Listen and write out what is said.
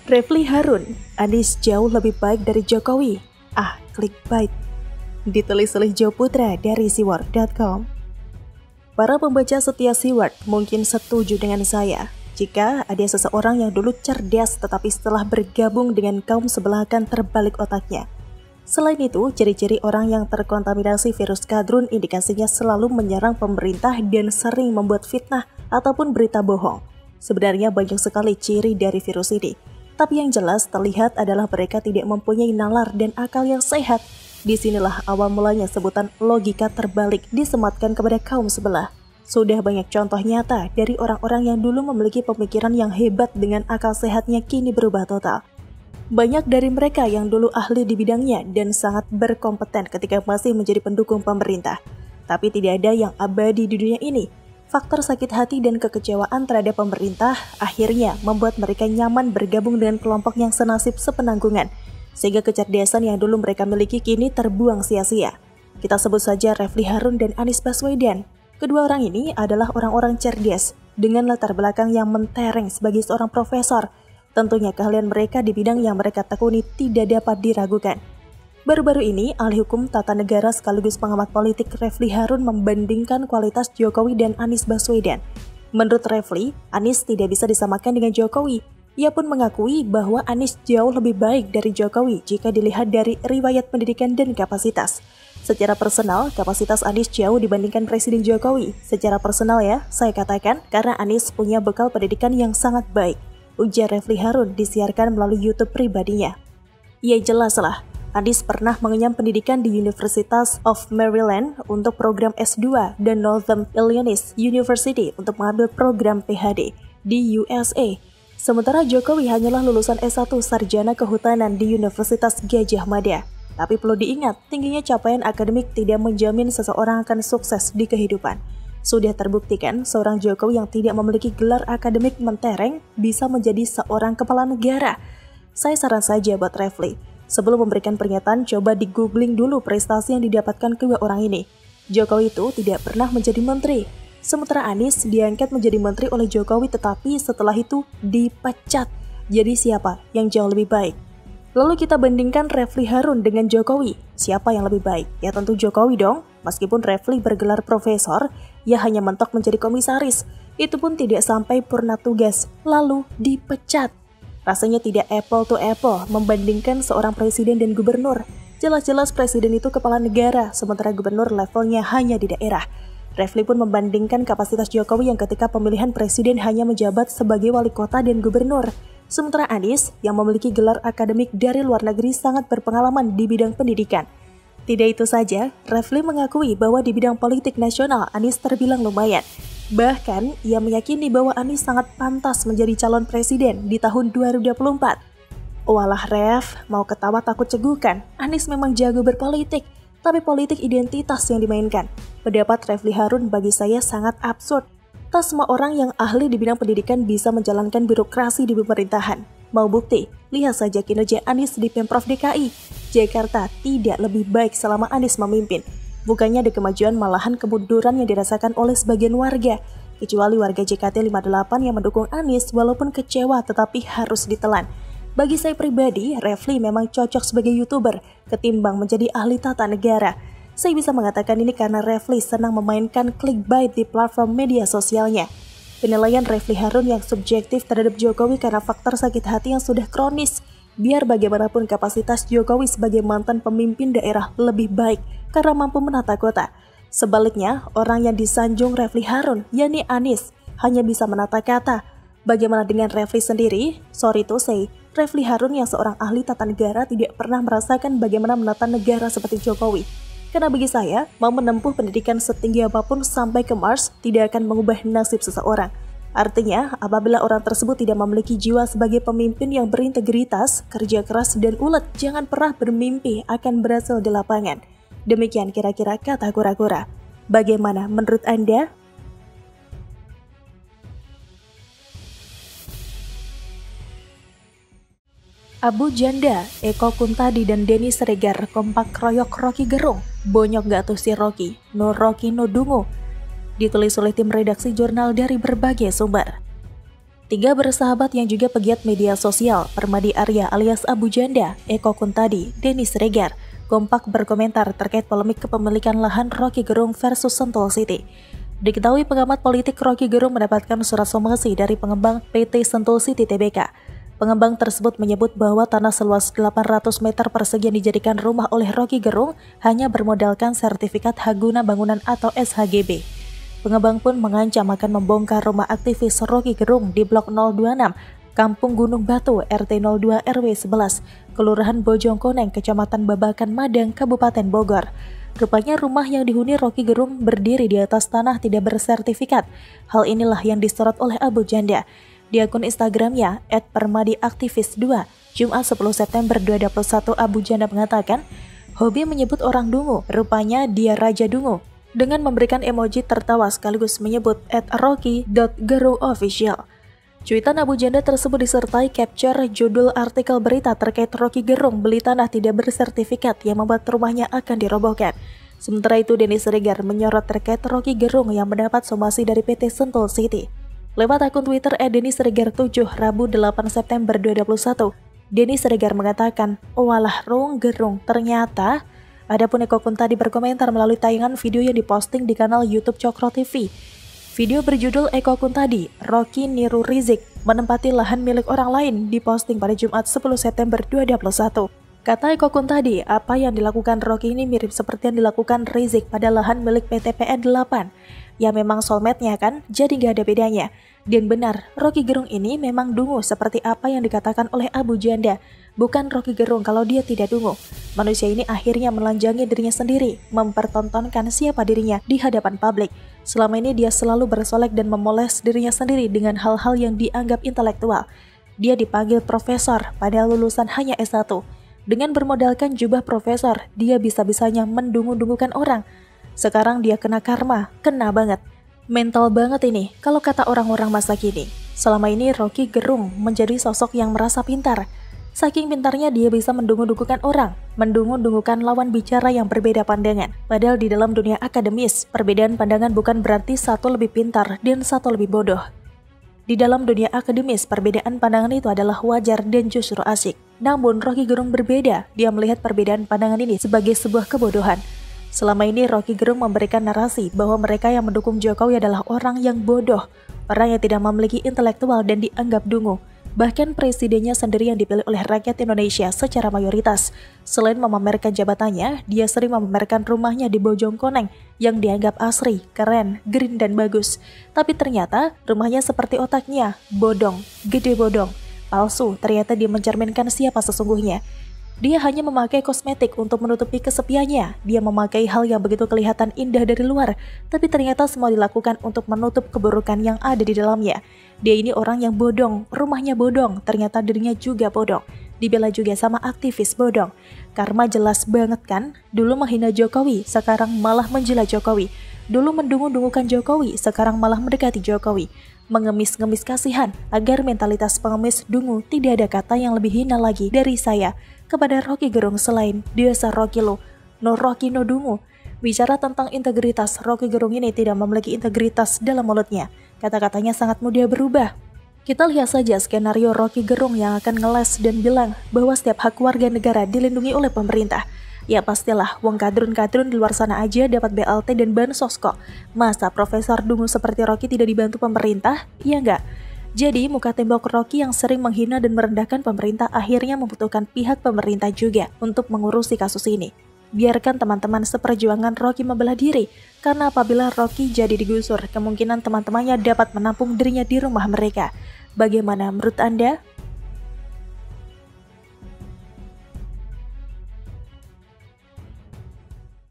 Refly Harun, Anies jauh lebih baik dari Jokowi. Clickbait. Ditulis oleh Jo Putra dari siwar.com. Para pembaca setia Siward mungkin setuju dengan saya jika ada seseorang yang dulu cerdas tetapi setelah bergabung dengan kaum sebelah akan terbalik otaknya. Selain itu, ciri-ciri orang yang terkontaminasi virus kadrun indikasinya selalu menyerang pemerintah dan sering membuat fitnah ataupun berita bohong. Sebenarnya banyak sekali ciri dari virus ini. Tapi yang jelas terlihat adalah mereka tidak mempunyai nalar dan akal yang sehat. Disinilah awal mulanya sebutan logika terbalik disematkan kepada kaum sebelah. Sudah banyak contoh nyata dari orang-orang yang dulu memiliki pemikiran yang hebat dengan akal sehatnya kini berubah total. Banyak dari mereka yang dulu ahli di bidangnya dan sangat berkompeten ketika masih menjadi pendukung pemerintah. Tapi tidak ada yang abadi di dunia ini. Faktor sakit hati dan kekecewaan terhadap pemerintah akhirnya membuat mereka nyaman bergabung dengan kelompok yang senasib sepenanggungan, sehingga kecerdasan yang dulu mereka miliki kini terbuang sia-sia. Kita sebut saja Refly Harun dan Anies Baswedan. Kedua orang ini adalah orang-orang cerdas dengan latar belakang yang mentereng sebagai seorang profesor. Tentunya keahlian mereka di bidang yang mereka tekuni tidak dapat diragukan. Baru-baru ini, ahli hukum tata negara sekaligus pengamat politik Refly Harun membandingkan kualitas Jokowi dan Anies Baswedan. Menurut Refly, Anies tidak bisa disamakan dengan Jokowi. Ia pun mengakui bahwa Anies jauh lebih baik dari Jokowi jika dilihat dari riwayat pendidikan dan kapasitas. Secara personal, kapasitas Anies jauh dibandingkan Presiden Jokowi. Secara personal ya, saya katakan karena Anies punya bekal pendidikan yang sangat baik. Ujar Refly Harun disiarkan melalui YouTube pribadinya. Ya jelaslah. Anies pernah mengenyam pendidikan di University of Maryland untuk program S2 dan Northern Illinois University untuk mengambil program PhD di USA. Sementara Jokowi hanyalah lulusan S1 Sarjana Kehutanan di Universitas Gadjah Mada. Tapi perlu diingat, tingginya capaian akademik tidak menjamin seseorang akan sukses di kehidupan. Sudah terbuktikan, seorang Jokowi yang tidak memiliki gelar akademik mentereng bisa menjadi seorang kepala negara. Saya saran saja buat Refly. Sebelum memberikan pernyataan, coba di-googling dulu prestasi yang didapatkan kedua orang ini. Jokowi itu tidak pernah menjadi menteri. Sementara Anies diangkat menjadi menteri oleh Jokowi tetapi setelah itu dipecat. Jadi siapa yang jauh lebih baik? Lalu kita bandingkan Refly Harun dengan Jokowi. Siapa yang lebih baik? Ya tentu Jokowi dong. Meskipun Refly bergelar profesor, ia hanya mentok menjadi komisaris. Itu pun tidak sampai purna tugas, lalu dipecat. Rasanya tidak apple to apple membandingkan seorang presiden dan gubernur. Jelas-jelas presiden itu kepala negara, sementara gubernur levelnya hanya di daerah. Refly pun membandingkan kapasitas Jokowi yang ketika pemilihan presiden hanya menjabat sebagai wali kota dan gubernur. Sementara Anies yang memiliki gelar akademik dari luar negeri sangat berpengalaman di bidang pendidikan. Tidak itu saja, Refly mengakui bahwa di bidang politik nasional Anies terbilang lumayan. Bahkan, ia meyakini bahwa Anies sangat pantas menjadi calon presiden di tahun 2024. Walah Ref, mau ketawa takut cegukan. Anies memang jago berpolitik, tapi politik identitas yang dimainkan. Pendapat Refly Harun bagi saya sangat absurd. Tak semua orang yang ahli di bidang pendidikan bisa menjalankan birokrasi di pemerintahan. Mau bukti? Lihat saja kinerja Anies di Pemprov DKI. Jakarta tidak lebih baik selama Anies memimpin. Bukannya ada kemajuan, malahan kemunduran yang dirasakan oleh sebagian warga. Kecuali warga JKT 58 yang mendukung Anies walaupun kecewa tetapi harus ditelan. Bagi saya pribadi, Refly memang cocok sebagai YouTuber ketimbang menjadi ahli tata negara. Saya bisa mengatakan ini karena Refly senang memainkan clickbait di platform media sosialnya. Penilaian Refly Harun yang subjektif terhadap Jokowi karena faktor sakit hati yang sudah kronis. Biar bagaimanapun kapasitas Jokowi sebagai mantan pemimpin daerah lebih baik karena mampu menata kota. Sebaliknya, orang yang disanjung Refly Harun, yakni Anies, hanya bisa menata kata. Bagaimana dengan Refly sendiri? Sorry to say, Refly Harun yang seorang ahli tata negara tidak pernah merasakan bagaimana menata negara seperti Jokowi. Karena bagi saya, mau menempuh pendidikan setinggi apapun sampai ke Mars tidak akan mengubah nasib seseorang. Artinya, apabila orang tersebut tidak memiliki jiwa sebagai pemimpin yang berintegritas, kerja keras dan ulet, jangan pernah bermimpi akan berhasil di lapangan. Demikian kira-kira kata kura-kura. Bagaimana menurut Anda? Abu Janda, Eko Kuntadi dan Denny Siregar kompak kroyok Rocky Gerung. Bonyok gak tuh si Rocky? No Rocky no dungu. Ditulis oleh tim redaksi jurnal dari berbagai sumber. Tiga bersahabat yang juga pegiat media sosial, Permadi Arya alias Abu Janda, Eko Kuntadi, Denny Siregar, kompak berkomentar terkait polemik kepemilikan lahan Rocky Gerung versus Sentul City. Diketahui pengamat politik Rocky Gerung mendapatkan surat somasi dari pengembang PT Sentul City Tbk. Pengembang tersebut menyebut bahwa tanah seluas 800 meter persegi yang dijadikan rumah oleh Rocky Gerung hanya bermodalkan sertifikat hak guna bangunan atau SHGB. Pengembang pun mengancam akan membongkar rumah aktivis Rocky Gerung di Blok 026, Kampung Gunung Batu, RT 02 RW 11, Kelurahan Bojongkoneng, Kecamatan Babakan Madang, Kabupaten Bogor. Rupanya rumah yang dihuni Rocky Gerung berdiri di atas tanah tidak bersertifikat. Hal inilah yang disorot oleh Abu Janda. Di akun Instagramnya @permadiaktivis2, Jumat 10 September 2021, Abu Janda mengatakan, hobi menyebut orang dungu, rupanya dia Raja Dungu, dengan memberikan emoji tertawa sekaligus menyebut @rocky.gerungofficial. Cuitan Abu Janda tersebut disertai capture judul artikel berita terkait Rocky Gerung beli tanah tidak bersertifikat yang membuat rumahnya akan dirobohkan. Sementara itu, Denny Siregar menyorot terkait Rocky Gerung yang mendapat somasi dari PT Sentul City. Lewat akun Twitter @dennysiregar7, Rabu 8 September 2021, Denny Siregar mengatakan, "Walah Rung Gerung, ternyata..." Adapun Eko Kuntadi berkomentar melalui tayangan video yang diposting di kanal YouTube Cokro TV. Video berjudul Eko Kuntadi, Rocky niru Rizik menempati lahan milik orang lain diposting pada Jumat 10 September 2021. Kata Eko Kuntadi, apa yang dilakukan Rocky ini mirip seperti yang dilakukan Rizik pada lahan milik PT PN8. Ya memang soulmate-nya kan, jadi gak ada bedanya. Dan benar, Rocky Gerung ini memang dungu seperti apa yang dikatakan oleh Abu Janda. Bukan Rocky Gerung kalau dia tidak dungu. Manusia ini akhirnya melanjangi dirinya sendiri, mempertontonkan siapa dirinya di hadapan publik. Selama ini dia selalu bersolek dan memoles dirinya sendiri dengan hal-hal yang dianggap intelektual. Dia dipanggil profesor, padahal lulusan hanya S1. Dengan bermodalkan jubah profesor, dia bisa-bisanya mendungu-dungukan orang. Sekarang dia kena karma, kena banget. Mental banget ini, kalau kata orang-orang masa kini. Selama ini Rocky Gerung menjadi sosok yang merasa pintar. Saking pintarnya dia bisa mendungu-dungukan orang, mendungu-dungukan lawan bicara yang berbeda pandangan. Padahal di dalam dunia akademis, perbedaan pandangan bukan berarti satu lebih pintar dan satu lebih bodoh. Di dalam dunia akademis, perbedaan pandangan itu adalah wajar dan justru asik. Namun Rocky Gerung berbeda, dia melihat perbedaan pandangan ini sebagai sebuah kebodohan. Selama ini Rocky Gerung memberikan narasi bahwa mereka yang mendukung Jokowi adalah orang yang bodoh, orang yang tidak memiliki intelektual dan dianggap dungu. Bahkan presidennya sendiri yang dipilih oleh rakyat Indonesia secara mayoritas. Selain memamerkan jabatannya, dia sering memamerkan rumahnya di Bojongkoneng yang dianggap asri, keren, green, dan bagus. Tapi ternyata rumahnya seperti otaknya, bodong, gede bodong, palsu. Ternyata dia mencerminkan siapa sesungguhnya. Dia hanya memakai kosmetik untuk menutupi kesepiannya. Dia memakai hal yang begitu kelihatan indah dari luar, tapi ternyata semua dilakukan untuk menutup keburukan yang ada di dalamnya. Dia ini orang yang bodong, rumahnya bodong, ternyata dirinya juga bodong. Dibela juga sama aktivis bodong. Karma jelas banget kan? Dulu menghina Jokowi, sekarang malah menjela Jokowi. Dulu mendungu-dungukan Jokowi, sekarang malah mendekati Jokowi. Mengemis-ngemis kasihan, agar mentalitas pengemis dungu tidak ada kata yang lebih hina lagi dari saya kepada Rocky Gerung selain "Desa Rocky lo, no Rocky no dungu." Bicara tentang integritas, Rocky Gerung ini tidak memiliki integritas dalam mulutnya. Kata-katanya sangat mudah berubah. Kita lihat saja skenario Rocky Gerung yang akan ngeles dan bilang bahwa setiap hak warga negara dilindungi oleh pemerintah. Ya pastilah, wong kadrun-kadrun di luar sana aja dapat BLT dan bansos kok. Masa profesor dungu seperti Rocky tidak dibantu pemerintah? Ya enggak. Jadi muka tembok Rocky yang sering menghina dan merendahkan pemerintah akhirnya membutuhkan pihak pemerintah juga untuk mengurusi kasus ini. Biarkan teman-teman seperjuangan Rocky membela diri, karena apabila Rocky jadi digusur, kemungkinan teman-temannya dapat menampung dirinya di rumah mereka. Bagaimana menurut Anda?